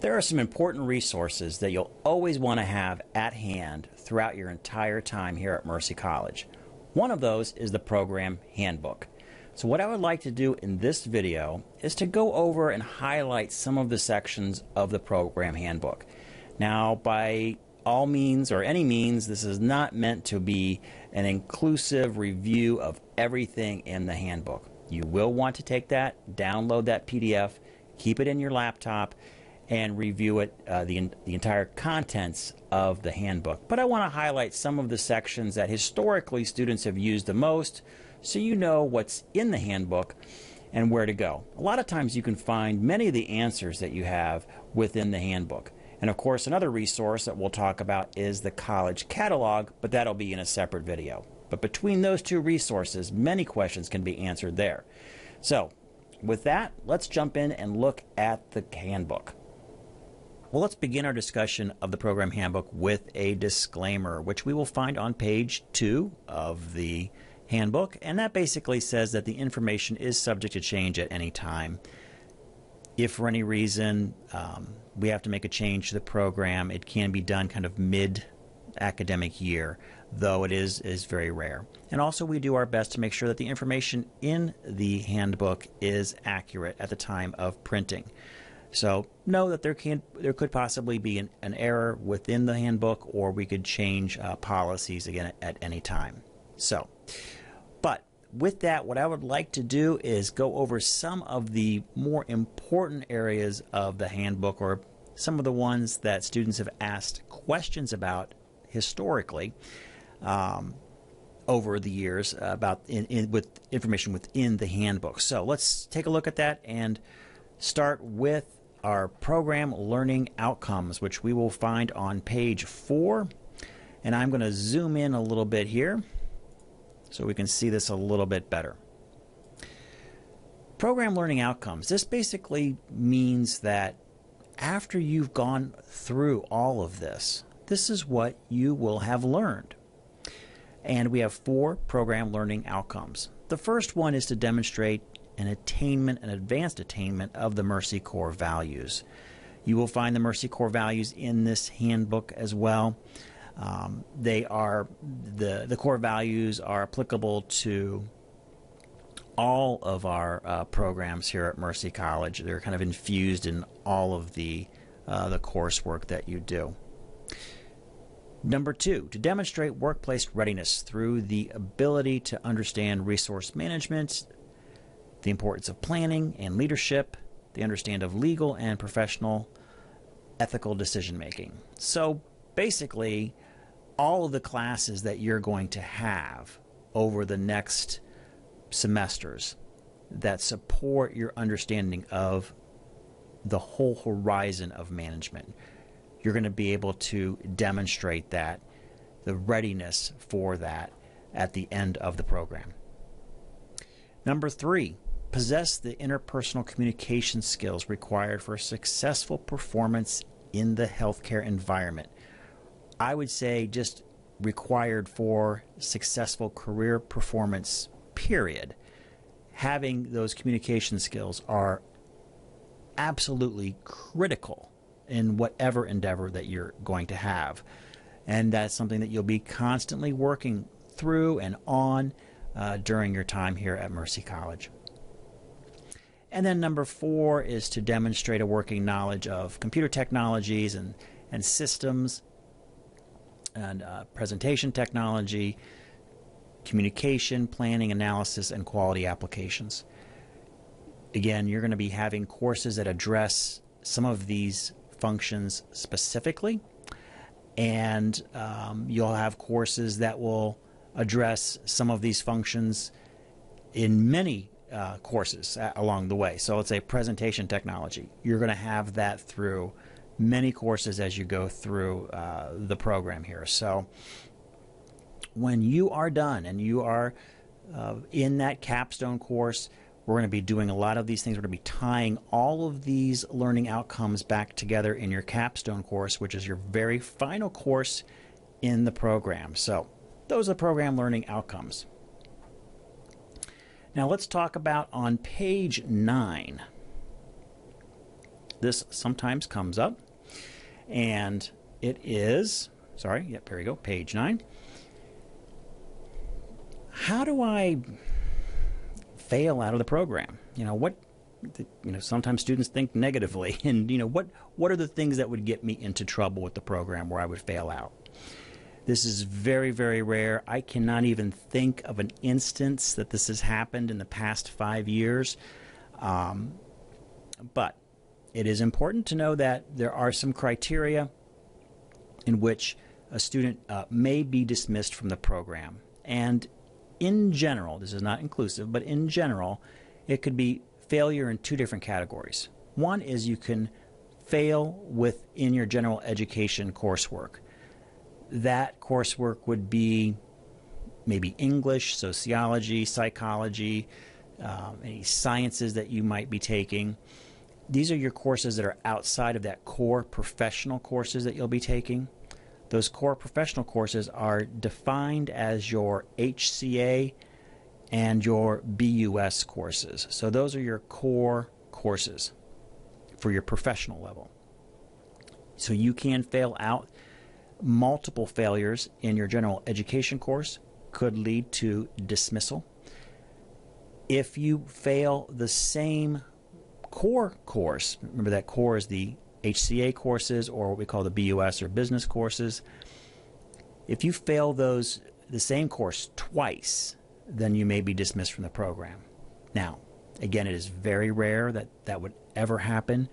There are some important resources that you'll always want to have at hand throughout your entire time here at Mercy College. One of those is the Program Handbook. So what I would like to do in this video is to go over and highlight some of the sections of the Program Handbook. Now, by all means or any means, this is not meant to be an inclusive review of everything in the handbook. You will want to take that, download that PDF, keep it in your laptop, and review it, the entire contents of the handbook. But I want to highlight some of the sections that historically students have used the most, so you know what's in the handbook and where to go. A lot of times you can find many of the answers that you have within the handbook. And of course, another resource that we'll talk about is the college catalog, but that'll be in a separate video. But between those two resources, many questions can be answered there. So with that, let's jump in and look at the handbook. Well, let's begin our discussion of the Program Handbook with a disclaimer, which we will find on page 2 of the handbook. And that basically says that the information is subject to change at any time. If for any reason we have to make a change to the program, it can be done kind of mid-academic year, though it is very rare. And also we do our best to make sure that the information in the handbook is accurate at the time of printing. So know that there could possibly be an error within the handbook, or we could change policies again at any time. So, but with that, what I would like to do is go over some of the more important areas of the handbook, or some of the ones that students have asked questions about historically over the years about with information within the handbook. So let's take a look at that and start with our program learning outcomes, which we will find on page 4. And I'm going to zoom in a little bit here so we can see this a little bit better. Program learning outcomes. This basically means that after you've gone through all of this, this is what you will have learned. And we have 4 program learning outcomes. The first one is to demonstrate an advanced attainment of the Mercy core values. You will find the Mercy core values in this handbook as well. They are the core values are applicable to all of our programs here at Mercy College. They're kind of infused in all of the coursework that you do. Number 2, to demonstrate workplace readiness through the ability to understand resource management, the importance of planning and leadership, the understanding of legal and professional ethical decision making. So basically, all of the classes that you're going to have over the next semesters that support your understanding of the whole horizon of management, you're going to be able to demonstrate that, the readiness for that at the end of the program. Number 3, possess the interpersonal communication skills required for successful performance in the healthcare environment. I would say just required for successful career performance, period. Having those communication skills are absolutely critical in whatever endeavor that you're going to have. And that's something that you'll be constantly working through and on during your time here at Mercy College. And then number 4 is to demonstrate a working knowledge of computer technologies and systems and presentation technology, communication, planning, analysis, and quality applications. Again, you're going to be having courses that address some of these functions specifically, and you'll have courses that will address some of these functions in many courses along the way. So let's say presentation technology. You're going to have that through many courses as you go through the program here. So when you are done and you are in that capstone course, we're going to be doing a lot of these things. We're going to be tying all of these learning outcomes back together in your capstone course, which is your very final course in the program. So those are program learning outcomes. Now let's talk about on page 9 this sometimes comes up, and it is, sorry, yep, here we go, page 9. How do I fail out of the program? Sometimes students think negatively, and what are the things that would get me into trouble with the program where I would fail out? This is very, very rare. I cannot even think of an instance that this has happened in the past 5 years. But it is important to know that there are some criteria in which a student may be dismissed from the program. And in general, this is not inclusive, but in general, it could be failure in 2 different categories. One is you can fail within your general education coursework. That coursework would be maybe English, sociology, psychology, any sciences that you might be taking. These are your courses that are outside of that core professional courses that you'll be taking. Those core professional courses are defined as your HCA and your BUS courses. So those are your core courses for your professional level. So you can fail out. Multiple failures in your general education course could lead to dismissal. If you fail the same core course, remember that core is the HCA courses or what we call the BUS or business courses. If you fail the same course twice, then you may be dismissed from the program. Now, again, it is very rare that would ever happen.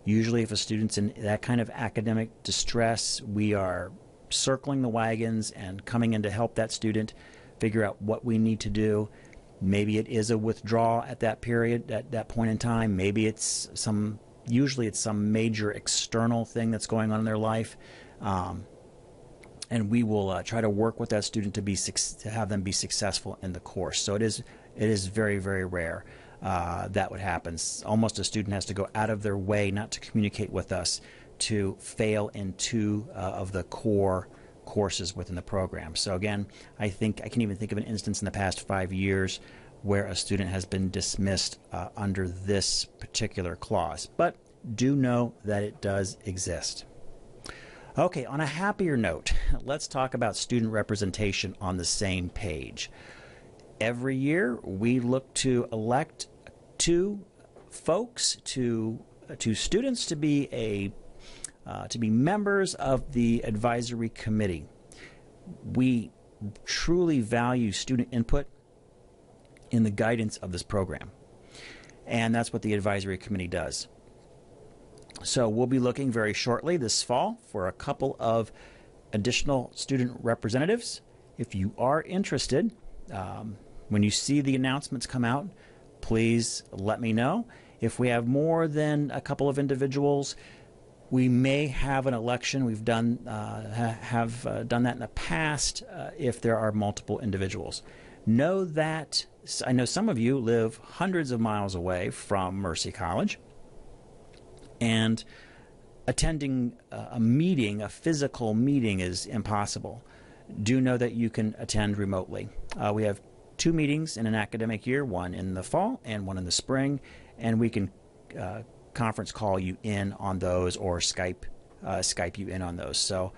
Usually if a student's in that kind of academic distress, we are circling the wagons and coming in to help that student figure out what we need to do. Maybe it is a withdrawal at that period, at that point in time. Maybe usually it's some major external thing that's going on in their life. And we will try to work with that student to have them be successful in the course. So it is very, very rare that would happen. Almost a student has to go out of their way not to communicate with us to fail in 2 of the core courses within the program. So again, I can even think of an instance in the past 5 years where a student has been dismissed under this particular clause. But do know that it does exist. Okay, on a happier note, let's talk about student representation on the same page. Every year, we look to elect 2 folks, two students to be members of the advisory committee. We truly value student input in the guidance of this program, and that's what the advisory committee does. So we'll be looking very shortly this fall for a couple of additional student representatives. If you are interested, when you see the announcements come out, please let me know. If we have more than a couple of individuals, we may have an election. We've done done that in the past if there are multiple individuals. Know that I know some of you live hundreds of miles away from Mercy College, and attending a physical meeting is impossible. Do know that you can attend remotely. We have 2 meetings in an academic year, one in the fall and one in the spring, and we can conference call you in on those or Skype you in on those. So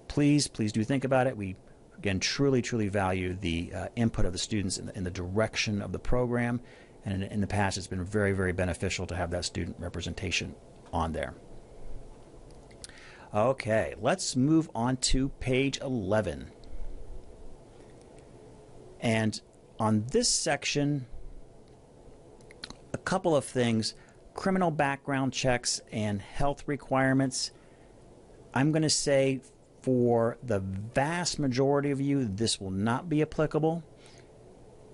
please do think about it. We, again, truly value the input of the students in the direction of the program. And in the past, it's been very, very beneficial to have that student representation on there. Okay, let's move on to page 11. And on this section, a couple of things: criminal background checks and health requirements. I'm going to say for the vast majority of you, this will not be applicable.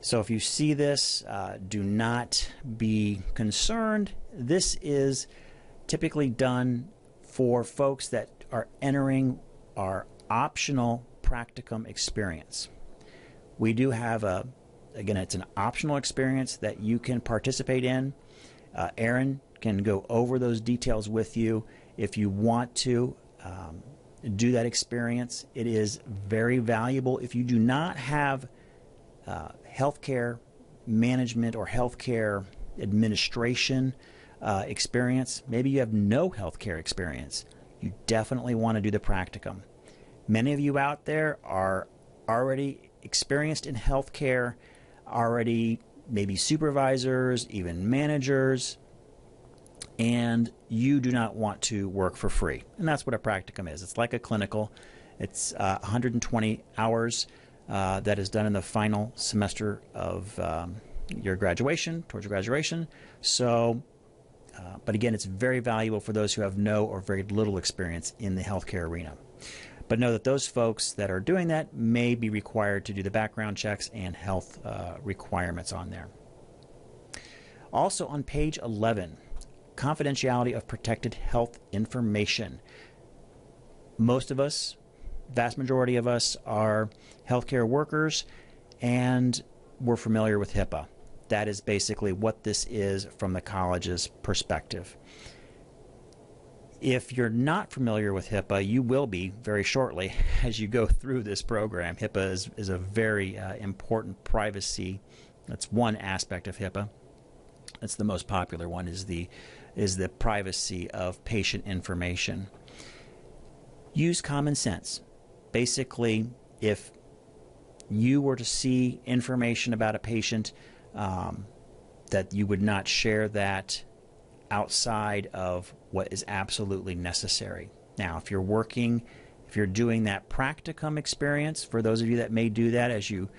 So if you see this, do not be concerned. This is typically done for folks that are entering our optional practicum experience. We do have again, it's an optional experience that you can participate in. Aaron can go over those details with you if you want to do that experience. It is very valuable. If you do not have healthcare management or healthcare administration experience. Maybe you have no healthcare experience. You definitely want to do the practicum. Many of you out there are already experienced in healthcare, already maybe supervisors, even managers, and you do not want to work for free. And that's what a practicum is. It's like a clinical. It's 120 hours that is done in the final semester of your graduation, towards your graduation. So, but again, it's very valuable for those who have no or very little experience in the healthcare arena. But know that those folks that are doing that may be required to do the background checks and health requirements on there. Also on page 11, confidentiality of protected health information. Most of us, vast majority of us, are healthcare workers, and we're familiar with HIPAA. That is basically what this is from the college's perspective. If you're not familiar with HIPAA, you will be very shortly as you go through this program. HIPAA is a very important privacy. That's one aspect of HIPAA. That's the most popular one, is the privacy of patient information. Use common sense. Basically, if you were to see information about a patient, that you would not share that outside of what is absolutely necessary. Now, if you're doing that practicum experience, for those of you that may do that as you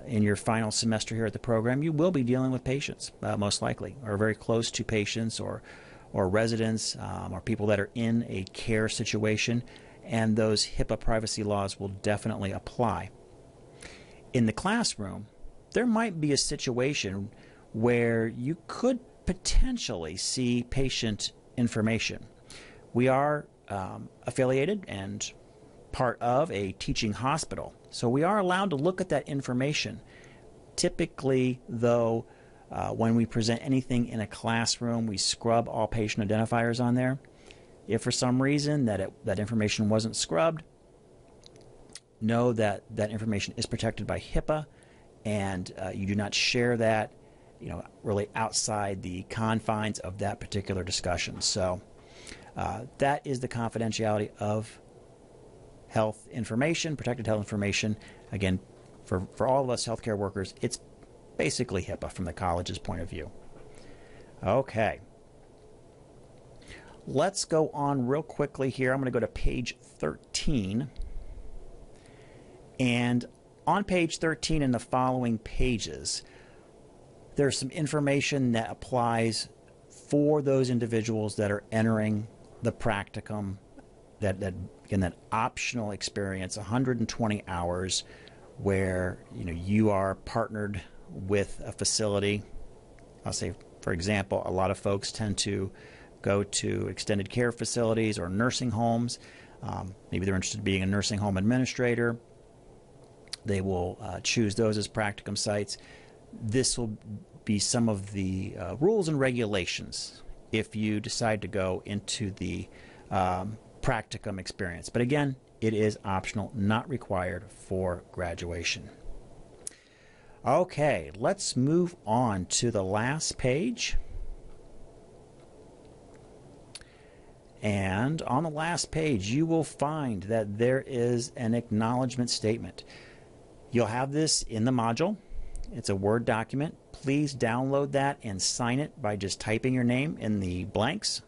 in your final semester here at the program, you will be dealing with patients, most likely, or very close to patients, or residents, or people that are in a care situation, and those HIPAA privacy laws will definitely apply. In the classroom, there might be a situation where you could potentially see patient information. We are affiliated and part of a teaching hospital, so we are allowed to look at that information. Typically, though, when we present anything in a classroom, we scrub all patient identifiers on there. If for some reason that information wasn't scrubbed, know that that information is protected by HIPAA, and you do not share that, really outside the confines of that particular discussion. So that is the confidentiality of health information, protected health information. Again, for all of us healthcare workers, it's basically HIPAA from the college's point of view. Okay. Let's go on real quickly here. I'm going to go to page 13. And on page 13 and the following pages, there's some information that applies for those individuals that are entering the practicum, that optional experience, 120 hours, where you are partnered with a facility. I'll say, for example, a lot of folks tend to go to extended care facilities or nursing homes. Maybe they're interested in being a nursing home administrator. They will choose those as practicum sites. This will be some of the rules and regulations if you decide to go into the practicum experience. But again, it is optional, not required for graduation. Okay, let's move on to the last page. And on the last page, you will find that there is an acknowledgement statement. You'll have this in the module. It's a Word document. Please download that and sign it by just typing your name in the blanks.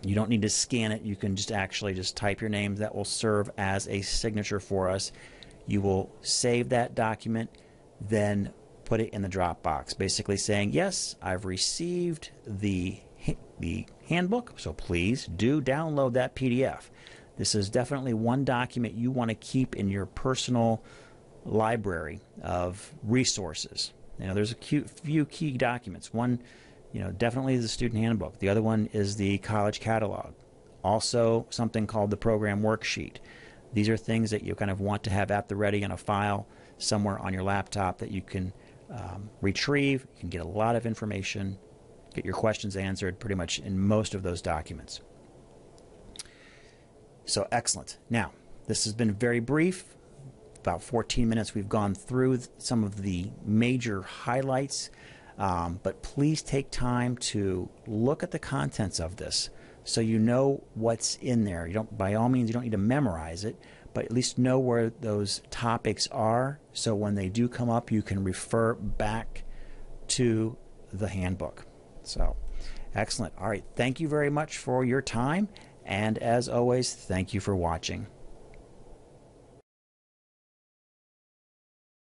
You don't need to scan it. You can just type your name. That will serve as a signature for us. You will save that document, then put it in the Dropbox, basically saying, yes, I've received the handbook, so please do download that PDF. This is definitely one document you want to keep in your personal library of resources. There's a few key documents. One, definitely is the student handbook. The other one is the college catalog. Also, something called the program worksheet. These are things that you kind of want to have at the ready in a file somewhere on your laptop that you can retrieve. You can get a lot of information, get your questions answered pretty much in most of those documents. So excellent. Now, this has been very brief. About 14 minutes we've gone through some of the major highlights. But please take time to look at the contents of this so you know what's in there. You don't, by all means, you don't need to memorize it, but at least know where those topics are, so when they do come up, you can refer back to the handbook. So, excellent. All right, thank you very much for your time, and as always, thank you for watching.